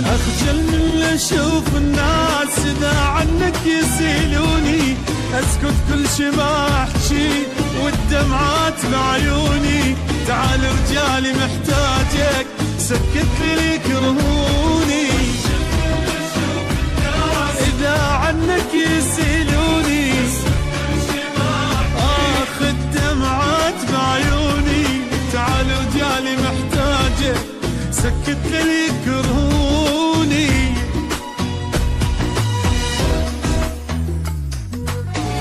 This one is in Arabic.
أخجل من أشوف الناس إذا عنك يسيلوني، أسكت كل شي ما أحكي والدمعات بعيوني. تعال رجالي محتاجك، سكت لي يكرهوني. إذا عنك يسيلوني، آخذ دمعات بعيوني. تعال رجالي محتاجك، سكت لي يكرهوني.